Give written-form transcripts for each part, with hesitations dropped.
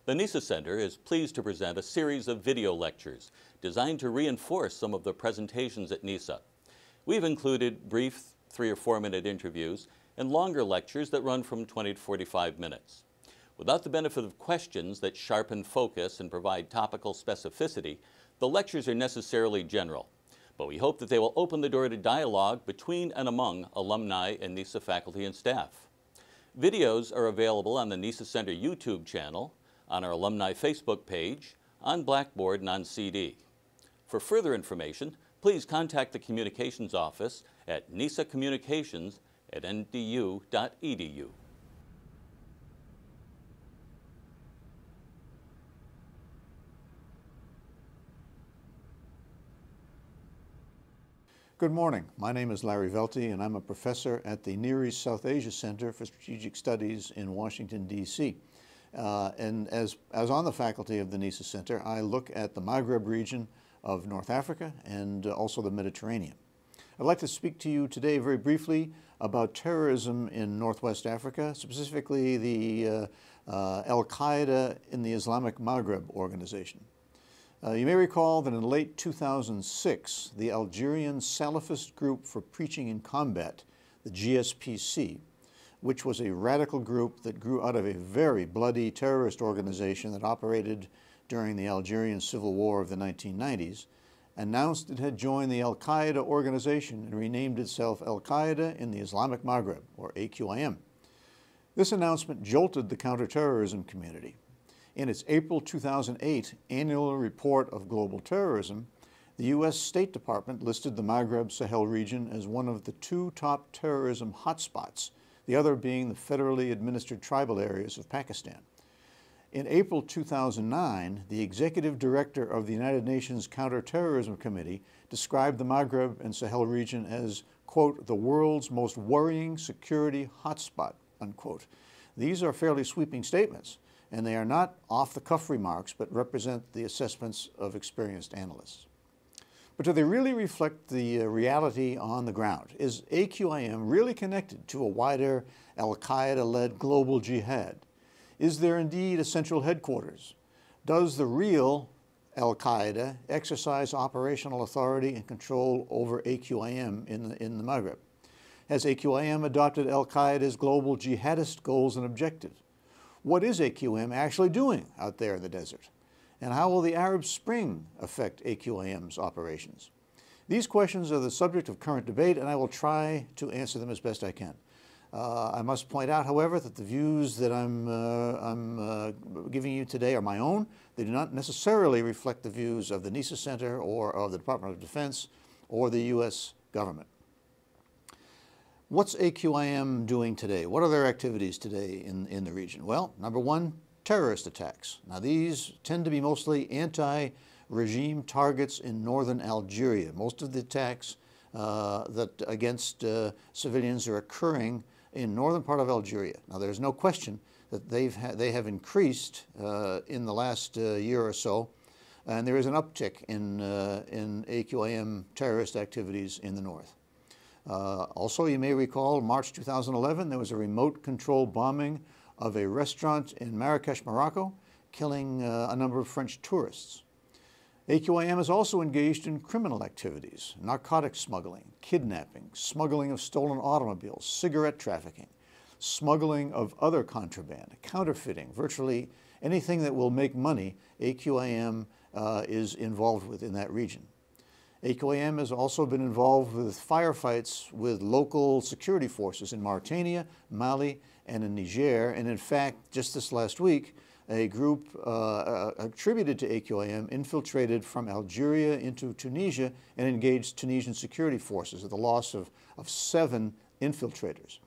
The NESA Center is pleased to present a series of video lectures designed to reinforce some of the presentations at NESA. We've included brief 3 or 4 minute interviews and longer lectures that run from 20 to 45 minutes. Without the benefit of questions that sharpen focus and provide topical specificity, the lectures are necessarily general. But we hope that they will open the door to dialogue between and among alumni and NESA faculty and staff. Videos are available on the NESA Center YouTube channel, on our alumni Facebook page, on Blackboard, and on CD. For further information, please contact the Communications Office at nesacommunications@ndu.edu. Good morning. My name is Larry Velte, and I'm a professor at the Near East South Asia Center for Strategic Studies in Washington, D.C. And as on the faculty of the NESA Center, I look at the Maghreb region of North Africa and also the Mediterranean. I'd like to speak to you today very briefly about terrorism in Northwest Africa, specifically the al-Qaeda in the Islamic Maghreb organization. You may recall that in late 2006, the Algerian Salafist Group for Preaching in Combat, the GSPC, which was a radical group that grew out of a very bloody terrorist organization that operated during the Algerian Civil War of the 1990s, announced it had joined the al-Qaeda organization and renamed itself Al-Qaeda in the Islamic Maghreb, or AQIM. This announcement jolted the counterterrorism community. In its April 2008 annual report of global terrorism, the U.S. State Department listed the Maghreb-Sahel region as one of the 2 top terrorism hotspots, the other being the federally administered tribal areas of Pakistan. In April 2009, the executive director of the United Nations Counterterrorism Committee described the Maghreb and Sahel region as, quote, the world's most worrying security hotspot, unquote. These are fairly sweeping statements, and they are not off-the-cuff remarks, but represent the assessments of experienced analysts. But do they really reflect the reality on the ground? Is AQIM really connected to a wider al-Qaeda-led global jihad? Is there indeed a central headquarters? Does the real al-Qaeda exercise operational authority and control over AQIM in the Maghreb? Has AQIM adopted al-Qaeda's global jihadist goals and objectives? What is AQIM actually doing out there in the desert? And how will the Arab Spring affect AQIM's operations? These questions are the subject of current debate, and I will try to answer them as best I can. I must point out, however, that the views that I'm giving you today are my own. They do not necessarily reflect the views of the NESA Center or of the Department of Defense or the U.S. government. What's AQIM doing today? What are their activities today in the region? Well, number one, terrorist attacks. Now, these tend to be mostly anti-regime targets in northern Algeria. Most of the attacks against civilians are occurring in northern part of Algeria. Now, there's no question that they have increased in the last year or so, and there is an uptick in AQIM terrorist activities in the north. Also, you may recall, March 2011, there was a remote control bombing of a restaurant in Marrakesh, Morocco, killing a number of French tourists. AQIM is also engaged in criminal activities, narcotics smuggling, kidnapping, smuggling of stolen automobiles, cigarette trafficking, smuggling of other contraband, counterfeiting, virtually anything that will make money, AQIM is involved with in that region. AQIM has also been involved with firefights with local security forces in Mauritania, Mali, and in Niger. And in fact, just this last week, a group attributed to AQIM infiltrated from Algeria into Tunisia and engaged Tunisian security forces with the loss of 7 infiltrators.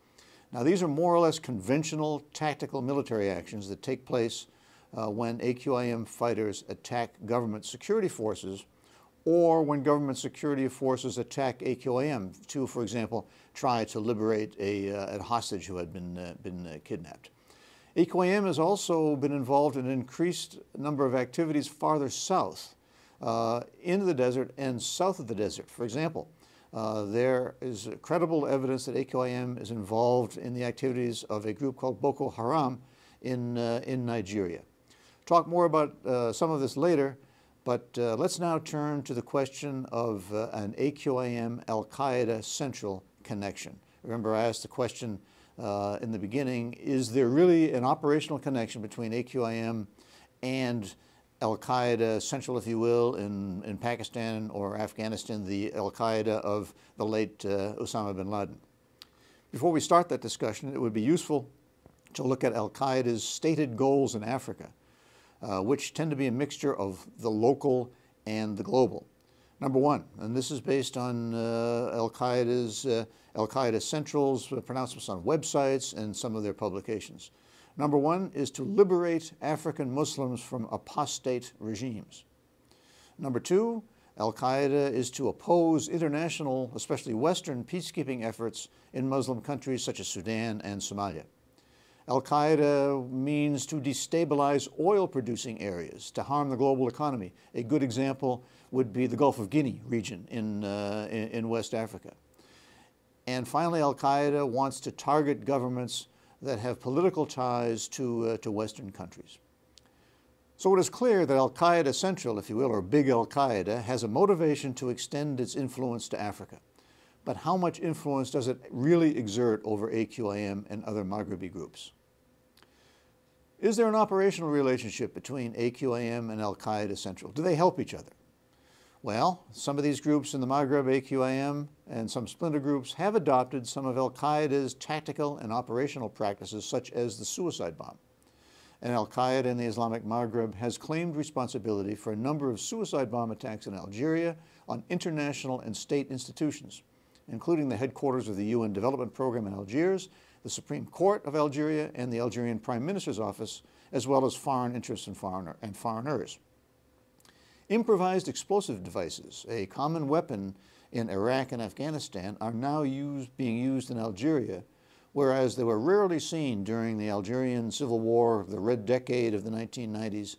Now, these are more or less conventional tactical military actions that take place when AQIM fighters attack government security forces, or when government security forces attack AQIM to, for example, try to liberate a hostage who had been kidnapped. AQIM has also been involved in an increased number of activities farther south into the desert and south of the desert. For example, there is credible evidence that AQIM is involved in the activities of a group called Boko Haram in Nigeria. talk more about some of this later, but let's now turn to the question of an AQIM al-Qaeda central connection. Remember, I asked the question in the beginning, is there really an operational connection between AQIM and al-Qaeda central, if you will, in Pakistan or Afghanistan, the al-Qaeda of the late Osama bin Laden? Before we start that discussion, it would be useful to look at al-Qaeda's stated goals in Africa, which tend to be a mixture of the local and the global. Number one, and this is based on al-Qaeda Central's pronouncements on websites and some of their publications. Number one is to liberate African Muslims from apostate regimes. Number two, al-Qaeda is to oppose international, especially Western, peacekeeping efforts in Muslim countries such as Sudan and Somalia. Al-Qaeda means to destabilize oil-producing areas, to harm the global economy. A good example would be the Gulf of Guinea region in West Africa. And finally, Al-Qaeda wants to target governments that have political ties to Western countries. So it is clear that Al-Qaeda Central, if you will, or Big Al-Qaeda, has a motivation to extend its influence to Africa. But how much influence does it really exert over AQIM and other Maghrebi groups? Is there an operational relationship between AQIM and Al-Qaeda Central? Do they help each other? Well, some of these groups in the Maghreb, AQIM, and some splinter groups have adopted some of Al-Qaeda's tactical and operational practices, such as the suicide bomb. And Al-Qaeda in the Islamic Maghreb has claimed responsibility for a number of suicide bomb attacks in Algeria on international and state institutions, including the headquarters of the UN Development Program in Algiers, the Supreme Court of Algeria, and the Algerian Prime Minister's office, as well as foreign interests and foreigners. Improvised explosive devices, a common weapon in Iraq and Afghanistan, are now being used in Algeria, whereas they were rarely seen during the Algerian Civil War, the Red Decade of the 1990s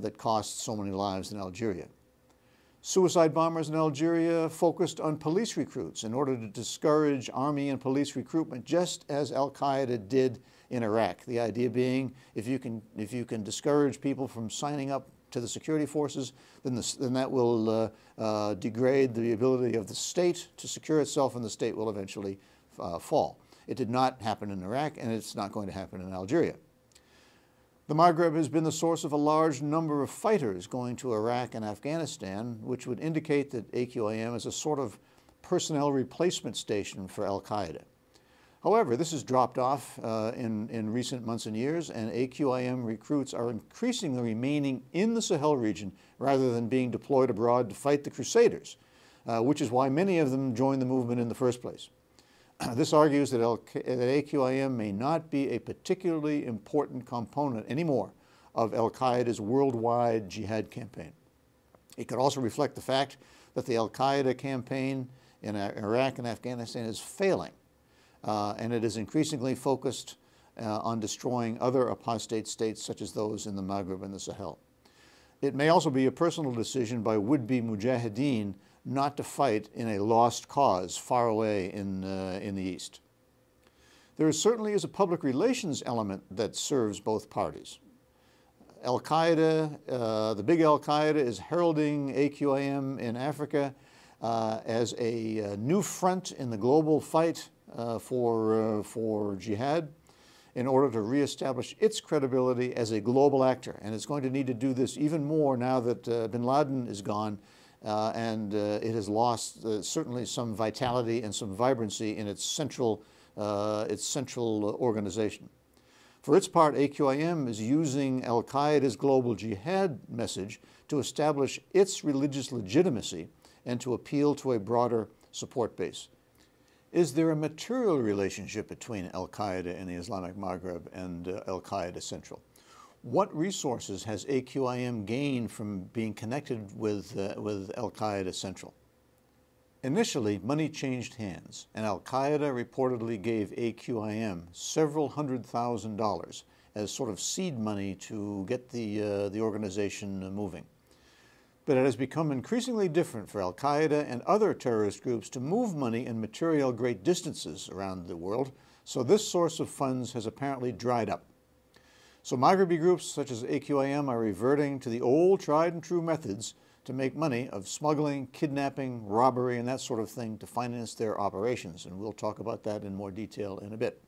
that cost so many lives in Algeria. Suicide bombers in Algeria focused on police recruits in order to discourage army and police recruitment, just as Al-Qaeda did in Iraq. The idea being, if you can discourage people from signing up to the security forces, then that will degrade the ability of the state to secure itself, and the state will eventually fall. It did not happen in Iraq, and it's not going to happen in Algeria. The Maghreb has been the source of a large number of fighters going to Iraq and Afghanistan, which would indicate that AQIM is a sort of personnel replacement station for Al-Qaeda. However, this has dropped off in recent months and years, and AQIM recruits are increasingly remaining in the Sahel region rather than being deployed abroad to fight the Crusaders, which is why many of them joined the movement in the first place. This argues that AQIM may not be a particularly important component anymore of Al-Qaeda's worldwide jihad campaign. It could also reflect the fact that the Al-Qaeda campaign in Iraq and Afghanistan is failing, and it is increasingly focused on destroying other apostate states such as those in the Maghreb and the Sahel. It may also be a personal decision by would-be mujahideen not to fight in a lost cause far away in the East. There certainly is a public relations element that serves both parties. Al-Qaeda, the big Al-Qaeda, is heralding AQIM in Africa as a new front in the global fight for jihad in order to reestablish its credibility as a global actor. And it's going to need to do this even more now that bin Laden is gone, and it has lost certainly some vitality and some vibrancy in its central organization. For its part, AQIM is using Al-Qaeda's global jihad message to establish its religious legitimacy and to appeal to a broader support base. Is there a material relationship between Al-Qaeda in the Islamic Maghreb and Al-Qaeda Central? What resources has AQIM gained from being connected with Al-Qaeda Central? Initially, money changed hands, and Al-Qaeda reportedly gave AQIM several $100,000 as sort of seed money to get the organization moving. But it has become increasingly different for Al-Qaeda and other terrorist groups to move money and material great distances around the world, so this source of funds has apparently dried up. So Maghrebi groups such as AQIM are reverting to the old tried and true methods to make money of smuggling, kidnapping, robbery, and that sort of thing to finance their operations. And we'll talk about that in more detail in a bit.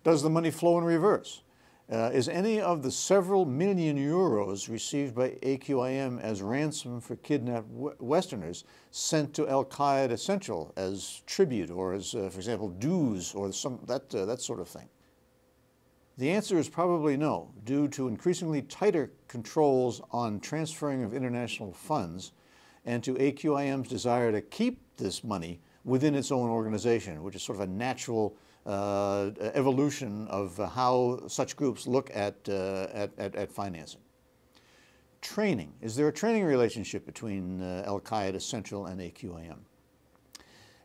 Does the money flow in reverse? Is any of the several million euros received by AQIM as ransom for kidnapped Westerners sent to al-Qaeda Central as tribute or as, for example, dues or that sort of thing? The answer is probably no, due to increasingly tighter controls on transferring of international funds and to AQIM's desire to keep this money within its own organization, which is sort of a natural evolution of how such groups look at financing. Training. Is there a training relationship between al-Qaeda Central and AQIM?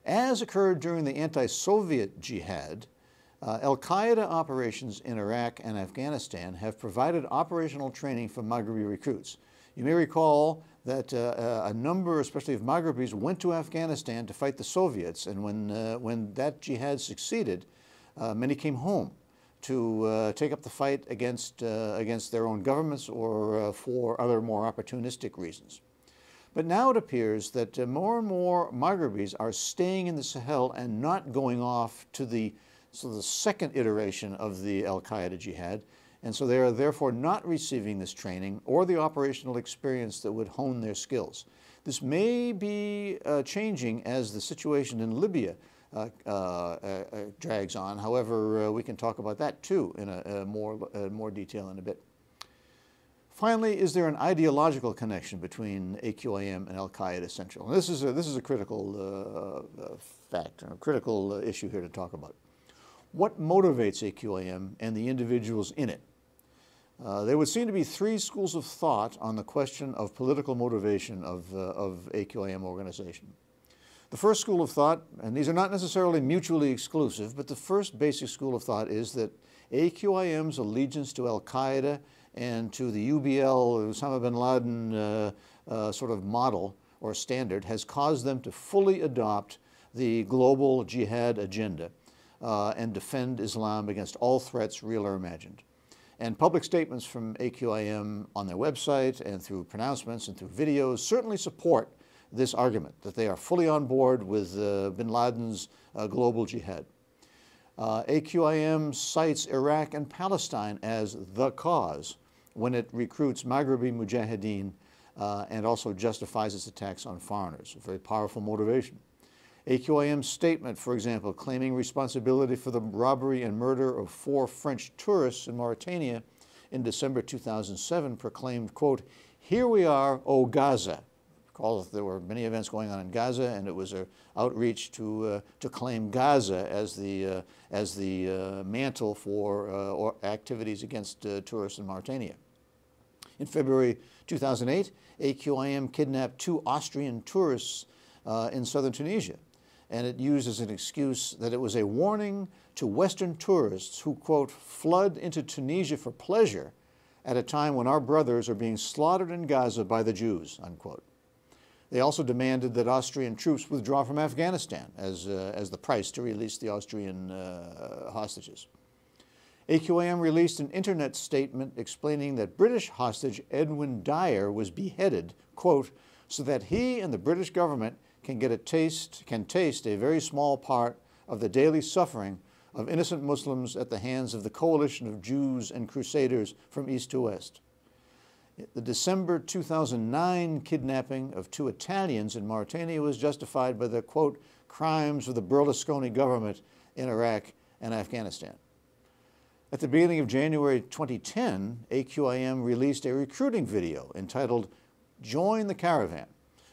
As occurred during the anti-Soviet jihad, al-Qaeda operations in Iraq and Afghanistan have provided operational training for Maghrebi recruits. You may recall that a number, especially of Maghrebis, went to Afghanistan to fight the Soviets, and when that jihad succeeded, many came home to take up the fight against their own governments or for other more opportunistic reasons. But now it appears that more and more Maghrebis are staying in the Sahel and not going off to the second iteration of the al-Qaeda jihad, and so they are therefore not receiving this training or the operational experience that would hone their skills. This may be changing as the situation in Libya drags on. However, we can talk about that too in more detail in a bit. Finally, is there an ideological connection between AQIM and al-Qaeda Central? And this is a critical fact, a critical issue here to talk about. What motivates AQIM and the individuals in it? There would seem to be three schools of thought on the question of political motivation of AQIM organization. The first school of thought, and these are not necessarily mutually exclusive, but the first basic school of thought is that AQIM's allegiance to al-Qaeda and to the UBL, Osama bin Laden sort of model or standard has caused them to fully adopt the global jihad agenda and defend Islam against all threats, real or imagined. And public statements from AQIM on their website and through pronouncements and through videos certainly support this argument that they are fully on board with bin Laden's global jihad. AQIM cites Iraq and Palestine as the cause when it recruits Maghrebi mujahideen and also justifies its attacks on foreigners, a very powerful motivation. AQIM's statement, for example, claiming responsibility for the robbery and murder of 4 French tourists in Mauritania in December 2007 proclaimed, quote, "Here we are, O Gaza." Recall that there were many events going on in Gaza, and it was an outreach to claim Gaza as the mantle for activities against tourists in Mauritania. In February 2008, AQIM kidnapped 2 Austrian tourists in southern Tunisia, and it used as an excuse that it was a warning to Western tourists who, quote, "flood into Tunisia for pleasure at a time when our brothers are being slaughtered in Gaza by the Jews," unquote. They also demanded that Austrian troops withdraw from Afghanistan as the price to release the Austrian hostages. AQIM released an internet statement explaining that British hostage Edwin Dyer was beheaded, quote, "so that he and the British government can taste a very small part of the daily suffering of innocent Muslims at the hands of the coalition of Jews and crusaders from east to west." The December 2009 kidnapping of 2 Italians in Mauritania was justified by the, quote, "crimes of the Berlusconi government in Iraq and Afghanistan." At the beginning of January 2010, AQIM released a recruiting video entitled "Join the Caravan,"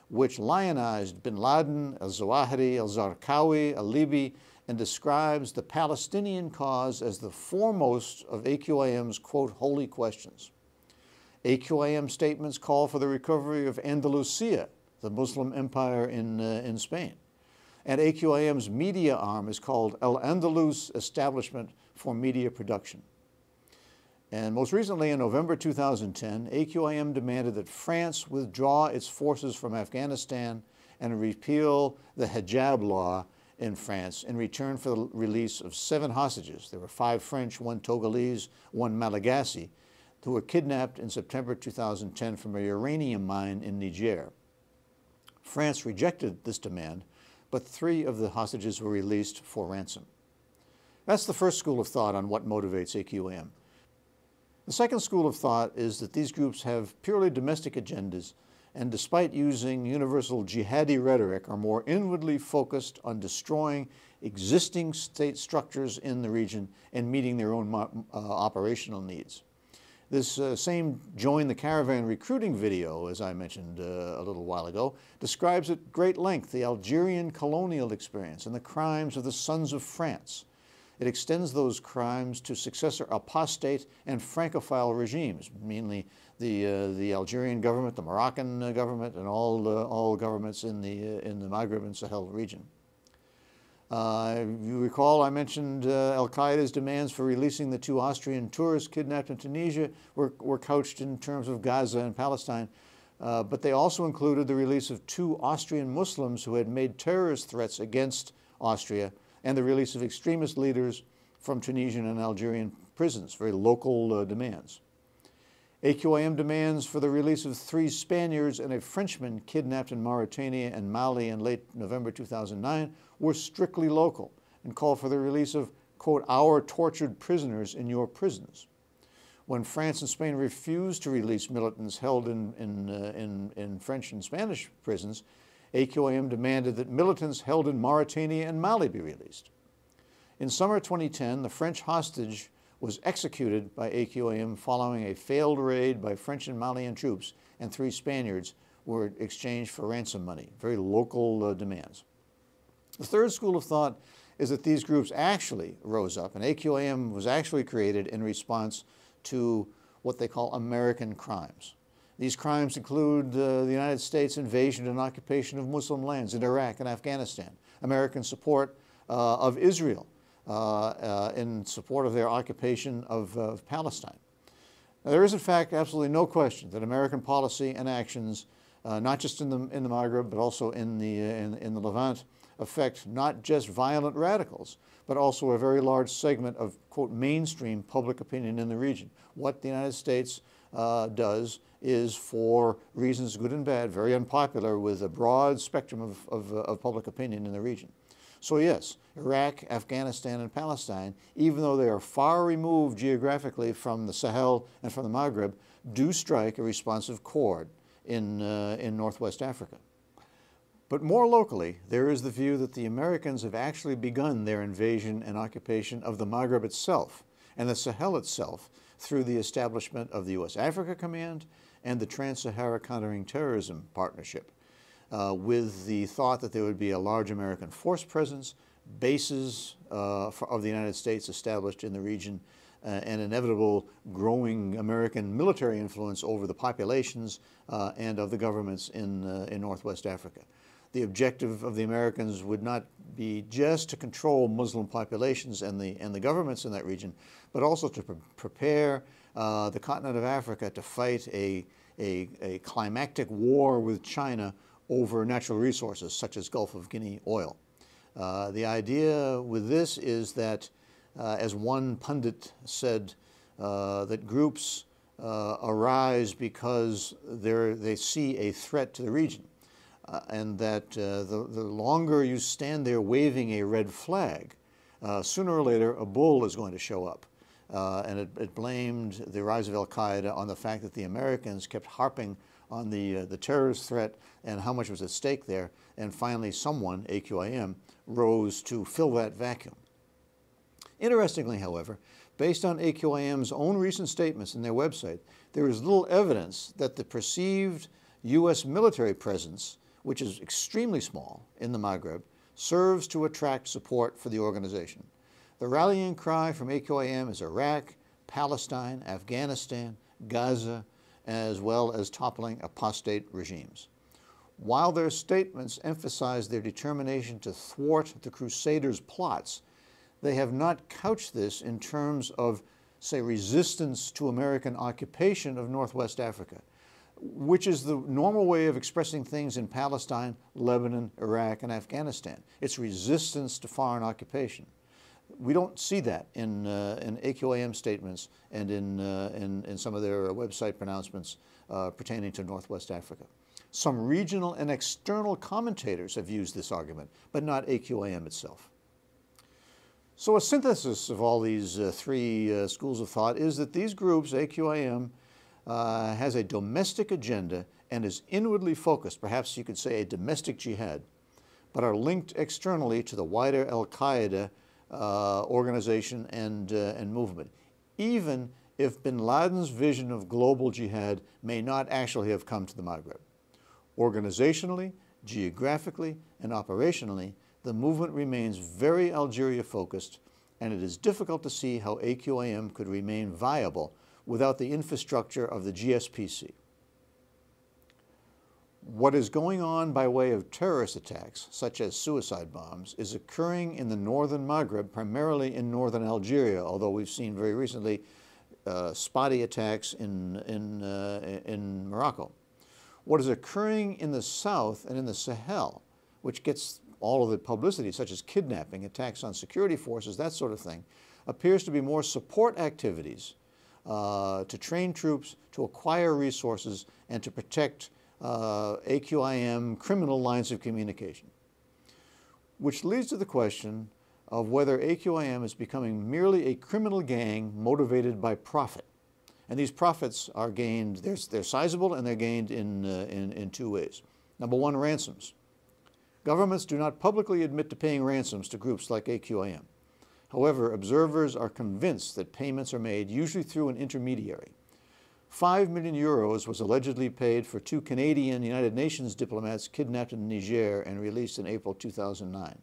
which lionized bin Laden, al-Zawahiri, al-Zarqawi, al-Libi, and describes the Palestinian cause as the foremost of AQIM's, quote, "holy questions." AQIM statements call for the recovery of Andalusia, the Muslim empire in Spain. And AQIM's media arm is called Al-Andalus Establishment for Media Production. And most recently, in November 2010, AQIM demanded that France withdraw its forces from Afghanistan and repeal the hijab law in France in return for the release of 7 hostages. There were 5 French, 1 Togolese, 1 Malagasy, who were kidnapped in September 2010 from a uranium mine in Niger. France rejected this demand, but 3 of the hostages were released for ransom. That's the first school of thought on what motivates AQAM. The second school of thought is that these groups have purely domestic agendas, and despite using universal jihadi rhetoric, are more inwardly focused on destroying existing state structures in the region and meeting their own operational needs. This same Join the Caravan recruiting video, as I mentioned a little while ago, describes at great length the Algerian colonial experience and the crimes of the Sons of France. It extends those crimes to successor apostate and Francophile regimes, mainly the Algerian government, the Moroccan government, and all governments in the Maghreb and Sahel region. You recall I mentioned al-Qaeda's demands for releasing the 2 Austrian tourists kidnapped in Tunisia were couched in terms of Gaza and Palestine, but they also included the release of 2 Austrian Muslims who had made terrorist threats against Austria, and the release of extremist leaders from Tunisian and Algerian prisons, very local demands. AQAM demands for the release of 3 Spaniards and a Frenchman kidnapped in Mauritania and Mali in late November 2009 were strictly local and call for the release of, quote, our tortured prisoners in your prisons. When France and Spain refused to release militants held in French and Spanish prisons, AQAM demanded that militants held in Mauritania and Mali be released. In summer 2010, the French hostage was executed by AQAM following a failed raid by French and Malian troops, and 3 Spaniards were exchanged for ransom money, very local demands. The third school of thought is that these groups actually rose up, and AQAM was actually created in response to what they call American crimes. These crimes include the United States invasion and occupation of Muslim lands in Iraq and Afghanistan, American support of Israel in support of their occupation of Palestine. Now, there is, in fact, absolutely no question that American policy and actions, not just in the Maghreb, but also in the Levant, affect not just violent radicals, but also a very large segment of, quote, mainstream public opinion in the region. What the United States does is, for reasons good and bad, very unpopular with a broad spectrum of public opinion in the region. So yes, Iraq, Afghanistan, and Palestine, even though they are far removed geographically from the Sahel and from the Maghreb, do strike a responsive chord in Northwest Africa. But more locally, there is the view that the Americans have actually begun their invasion and occupation of the Maghreb itself and the Sahel itself through the establishment of the U.S. Africa Command and the Trans-Sahara Countering Terrorism Partnership, with the thought that there would be a large American force presence, bases of the United States established in the region, and inevitable growing American military influence over the populations and of the governments in Northwest Africa. The objective of the Americans would not be just to control Muslim populations and the governments in that region, but also to prepare the continent of Africa to fight a climactic war with China over natural resources such as Gulf of Guinea oil. The idea with this is that, as one pundit said, that groups arise because they see a threat to the region. And that the longer you stand there waving a red flag, sooner or later a bull is going to show up. And it blamed the rise of al-Qaeda on the fact that the Americans kept harping on the terrorist threat and how much was at stake there. And finally someone, AQAM, rose to fill that vacuum. Interestingly, however, based on AQAM's own recent statements in their website, there is little evidence that the perceived U.S. military presence, which is extremely small in the Maghreb, serves to attract support for the organization. The rallying cry from AQAM is Iraq, Palestine, Afghanistan, Gaza, as well as toppling apostate regimes. While their statements emphasize their determination to thwart the Crusaders' plots, they have not couched this in terms of, say, resistance to American occupation of Northwest Africa, which is the normal way of expressing things in Palestine, Lebanon, Iraq, and Afghanistan. It's resistance to foreign occupation. we don't see that in AQIM statements and in some of their website pronouncements pertaining to Northwest Africa. Some regional and external commentators have used this argument, but not AQIM itself. So a synthesis of all these three schools of thought is that these groups, AQIM, has a domestic agenda and is inwardly focused, perhaps you could say a domestic jihad, but are linked externally to the wider al-Qaeda organization and movement, even if bin Laden's vision of global jihad may not actually have come to the Maghreb. Organizationally, geographically, and operationally, the movement remains very Algeria-focused, and it is difficult to see how AQIM could remain viable without the infrastructure of the GSPC. What is going on by way of terrorist attacks, such as suicide bombs, is occurring in the northern Maghreb, primarily in northern Algeria, although we've seen very recently spotty attacks in Morocco. What is occurring in the south and in the Sahel, which gets all of the publicity, such as kidnapping, attacks on security forces, that sort of thing, appears to be more support activities to train troops, to acquire resources, and to protect AQIM criminal lines of communication. Which leads to the question of whether AQIM is becoming merely a criminal gang motivated by profit. And these profits are gained, they're sizable, and they're gained in two ways. Number one, ransoms. Governments do not publicly admit to paying ransoms to groups like AQIM. However, observers are convinced that payments are made, usually through an intermediary. 5 million euros was allegedly paid for 2 Canadian United Nations diplomats kidnapped in Niger and released in April 2009.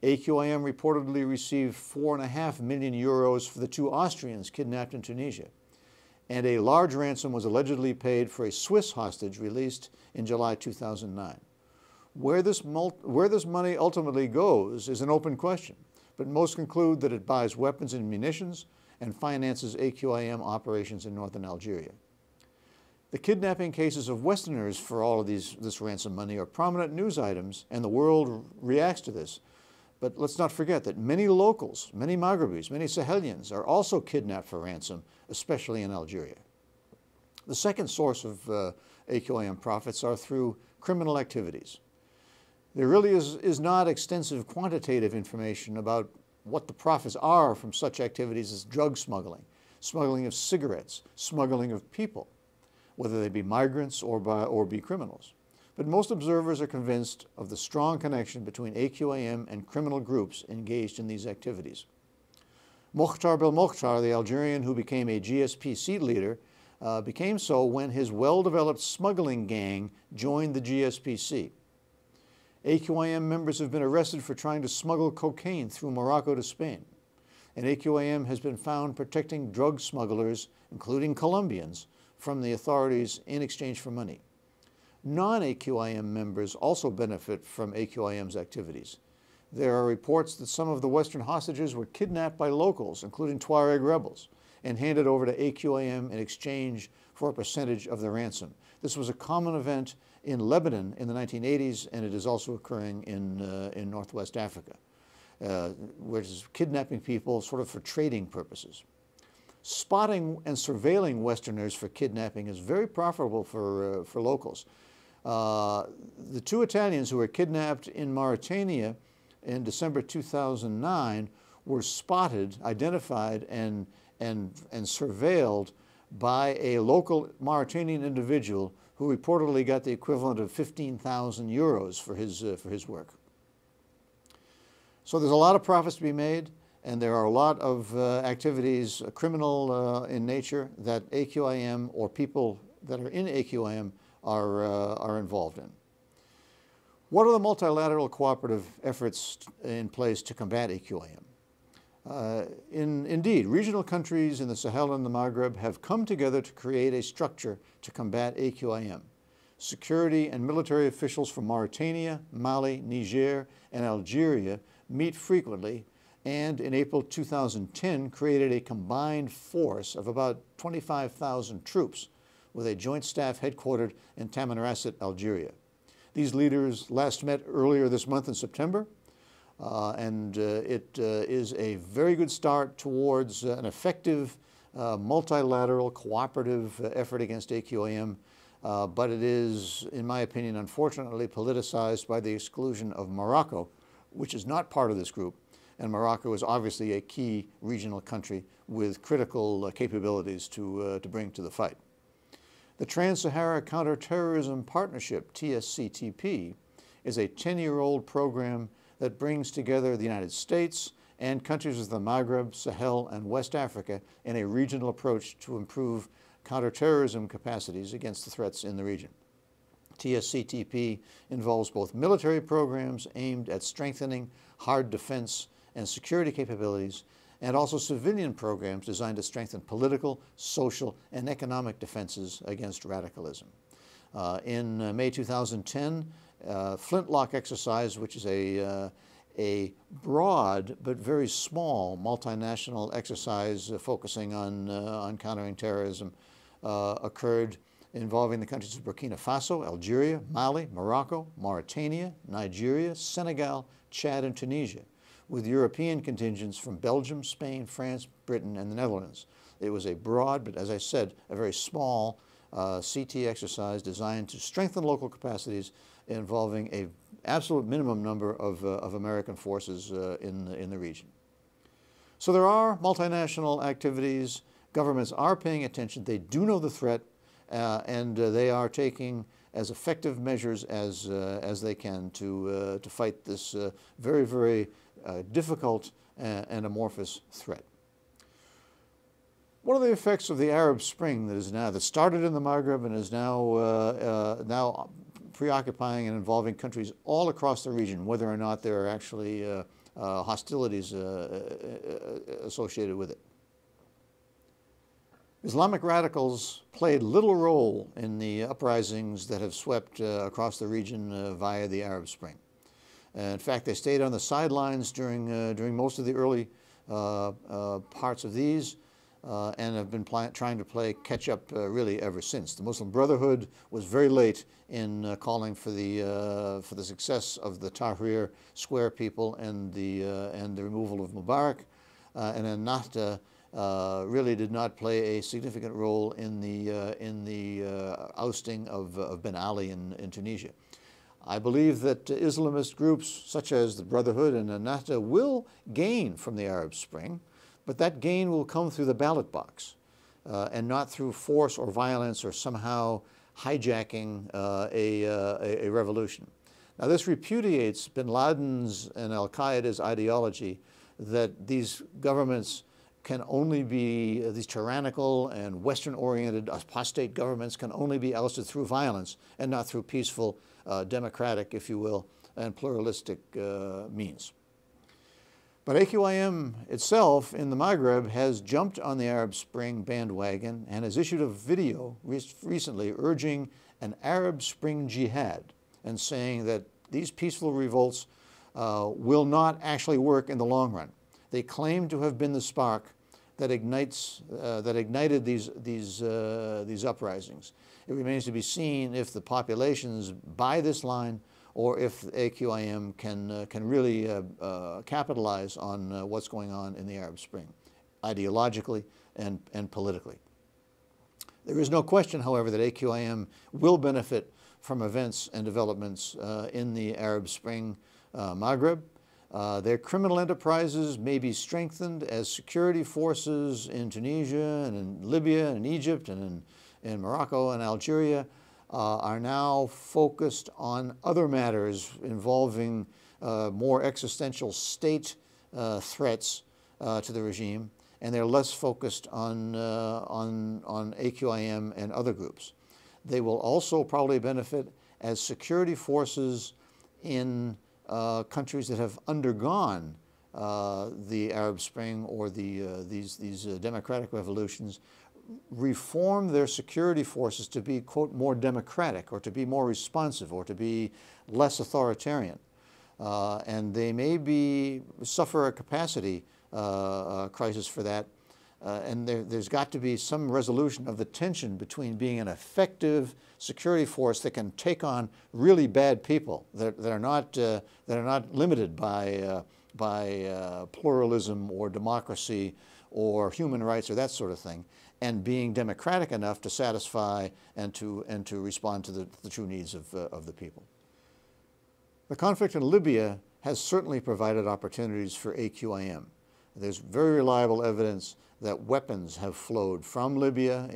AQIM reportedly received 4.5 million euros for the 2 Austrians kidnapped in Tunisia. And a large ransom was allegedly paid for a Swiss hostage released in July 2009. Where this money ultimately goes is an open question, but most conclude that it buys weapons and munitions and finances AQIM operations in northern Algeria. The kidnapping cases of Westerners for all of this ransom money are prominent news items, and the world reacts to this. But let's not forget that many locals, many Maghrebis, many Sahelians are also kidnapped for ransom, especially in Algeria. The second source of AQIM profits are through criminal activities. There really is not extensive quantitative information about what the profits are from such activities as drug smuggling, smuggling of cigarettes, smuggling of people, whether they be migrants or be criminals. But most observers are convinced of the strong connection between AQIM and criminal groups engaged in these activities. Mokhtar Belmokhtar, the Algerian who became a GSPC leader, became so when his well-developed smuggling gang joined the GSPC. AQIM members have been arrested for trying to smuggle cocaine through Morocco to Spain. And AQIM has been found protecting drug smugglers, including Colombians, from the authorities in exchange for money. Non-AQIM members also benefit from AQIM's activities. There are reports that some of the Western hostages were kidnapped by locals, including Tuareg rebels, and handed over to AQIM in exchange for a percentage of the ransom. This was a common event in Lebanon in the 1980s, and it is also occurring in Northwest Africa, which is kidnapping people sort of for trading purposes. Spotting and surveilling Westerners for kidnapping is very profitable for locals. The 2 Italians who were kidnapped in Mauritania in December 2009 were spotted, identified, and surveilled by a local Mauritanian individual who reportedly got the equivalent of 15,000 euros for his work. So there's a lot of profits to be made, and there are a lot of activities, criminal in nature, that AQIM or people that are in AQIM are involved in. What are the multilateral cooperative efforts in place to combat AQIM? Indeed, regional countries in the Sahel and the Maghreb have come together to create a structure to combat AQIM. Security and military officials from Mauritania, Mali, Niger, and Algeria meet frequently, and in April 2010 created a combined force of about 25,000 troops with a joint staff headquartered in Tamanrasset, Algeria. These leaders last met earlier this month in September. and it is a very good start towards an effective multilateral cooperative effort against AQIM, but it is, in my opinion, unfortunately politicized by the exclusion of Morocco, which is not part of this group, and Morocco is obviously a key regional country with critical capabilities to bring to the fight. The Trans-Sahara Counterterrorism Partnership, TSCTP, is a 10-year-old program that brings together the United States and countries of the Maghreb, Sahel, and West Africa in a regional approach to improve counterterrorism capacities against the threats in the region. TSCTP involves both military programs aimed at strengthening hard defense and security capabilities, and also civilian programs designed to strengthen political, social, and economic defenses against radicalism. In May 2010, Flintlock exercise, which is a broad but very small multinational exercise focusing on countering terrorism, occurred involving the countries of Burkina Faso, Algeria, Mali, Morocco, Mauritania, Nigeria, Senegal, Chad, and Tunisia, with European contingents from Belgium, Spain, France, Britain, and the Netherlands. It was a broad, but as I said, a very small CT exercise designed to strengthen local capacities involving an absolute minimum number of American forces in the region. So there are multinational activities. Governments are paying attention. They do know the threat, and they are taking as effective measures as they can to fight this very, very difficult and amorphous threat. What are the effects of the Arab Spring that started in the Maghreb and is now preoccupying and involving countries all across the region, whether or not there are actually hostilities associated with it? Islamic radicals played little role in the uprisings that have swept across the region via the Arab Spring. In fact, they stayed on the sidelines during most of the early parts of these, and have been trying to play catch-up really ever since. The Muslim Brotherhood was very late in calling for the success of the Tahrir Square people and the removal of Mubarak, and Ennahda really did not play a significant role in the ousting of Ben Ali in Tunisia. I believe that Islamist groups such as the Brotherhood and Ennahda will gain from the Arab Spring, but that gain will come through the ballot box and not through force or violence or somehow hijacking a revolution. Now, this repudiates bin Laden's and al-Qaeda's ideology that these governments can only be, these tyrannical and Western-oriented apostate governments can only be ousted through violence and not through peaceful, democratic, if you will, and pluralistic means. But AQIM itself in the Maghreb has jumped on the Arab Spring bandwagon and has issued a video recently urging an Arab Spring jihad and saying that these peaceful revolts will not actually work in the long run. They claim to have been the spark that ignited these uprisings. It remains to be seen if the populations buy this line or if AQIM can really capitalize on what's going on in the Arab Spring, ideologically and politically. There is no question, however, that AQIM will benefit from events and developments in the Arab Spring Maghreb. Their criminal enterprises may be strengthened as security forces in Tunisia and in Libya and in Egypt and in Morocco and Algeria are now focused on other matters involving more existential state threats to the regime, and they're less focused on AQIM and other groups. They will also probably benefit as security forces in countries that have undergone the Arab Spring or these democratic revolutions reform their security forces to be, quote, more democratic or to be more responsive or to be less authoritarian. And they may suffer a capacity crisis for that. and there's got to be some resolution of the tension between being an effective security force that can take on really bad people that are not limited by pluralism or democracy or human rights or that sort of thing, and being democratic enough to satisfy and to respond to the true needs of the people. The conflict in Libya has certainly provided opportunities for AQIM. There's very reliable evidence that weapons have flowed from Libya,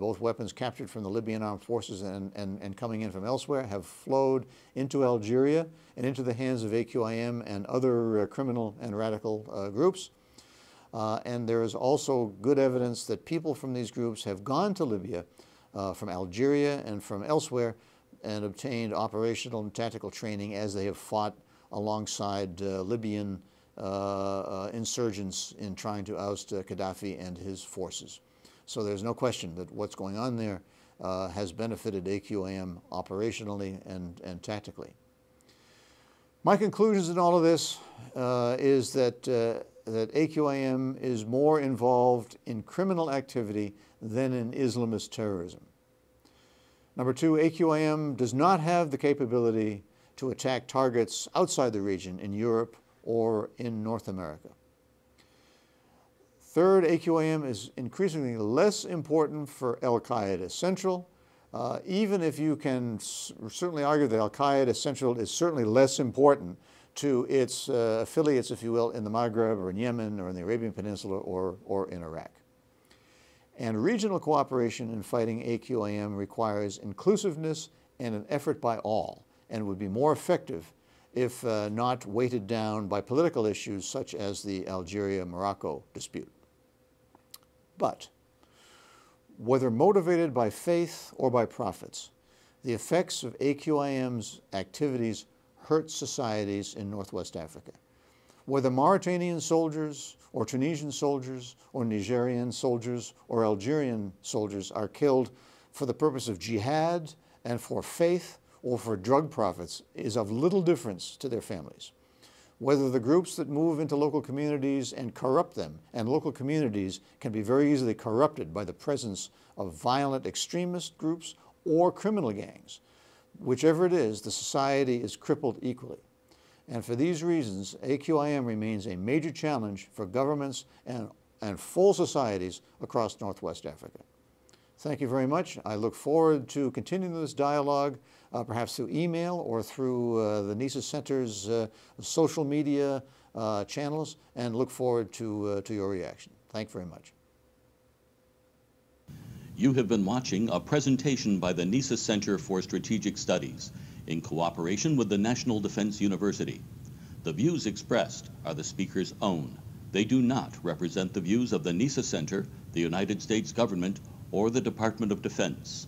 both weapons captured from the Libyan armed forces and coming in from elsewhere have flowed into Algeria and into the hands of AQIM and other criminal and radical groups. And there is also good evidence that people from these groups have gone to Libya from Algeria and from elsewhere and obtained operational and tactical training as they have fought alongside Libyan insurgents in trying to oust Gaddafi and his forces. So there's no question that what's going on there has benefited AQIM operationally and tactically. My conclusions in all of this is that AQIM is more involved in criminal activity than in Islamist terrorism. Number two, AQIM does not have the capability to attack targets outside the region in Europe or in North America. Third, AQIM is increasingly less important for al-Qaeda Central, even if you can certainly argue that al-Qaeda Central is certainly less important to its affiliates, if you will, in the Maghreb or in Yemen or in the Arabian Peninsula or in Iraq. And regional cooperation in fighting AQIM requires inclusiveness and an effort by all, and would be more effective if not weighted down by political issues such as the Algeria-Morocco dispute. But whether motivated by faith or by profits, the effects of AQIM's activities hurt societies in Northwest Africa. Whether Mauritanian soldiers or Tunisian soldiers or Nigerian soldiers or Algerian soldiers are killed for the purpose of jihad and for faith or for drug profits is of little difference to their families. Whether the groups that move into local communities and corrupt them, and local communities can be very easily corrupted by the presence of violent extremist groups or criminal gangs. Whichever it is, the society is crippled equally. And for these reasons, AQIM remains a major challenge for governments and full societies across Northwest Africa. Thank you very much. I look forward to continuing this dialogue, perhaps through email or through the NESA Center's social media channels, and look forward to your reaction. Thank you very much. You have been watching a presentation by the NESA Center for Strategic Studies in cooperation with the National Defense University. The views expressed are the speaker's own. They do not represent the views of the NESA Center, the United States government, or the Department of Defense.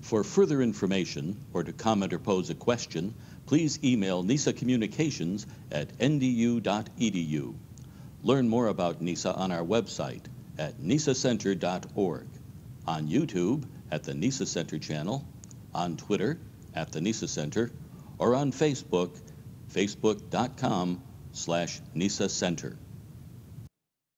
For further information or to comment or pose a question, please email NESA Communications at ndu.edu. Learn more about NESA on our website at nesacenter.org, on YouTube at the NESA Center channel, on Twitter at the NESA Center, or on Facebook, facebook.com/NESA Center.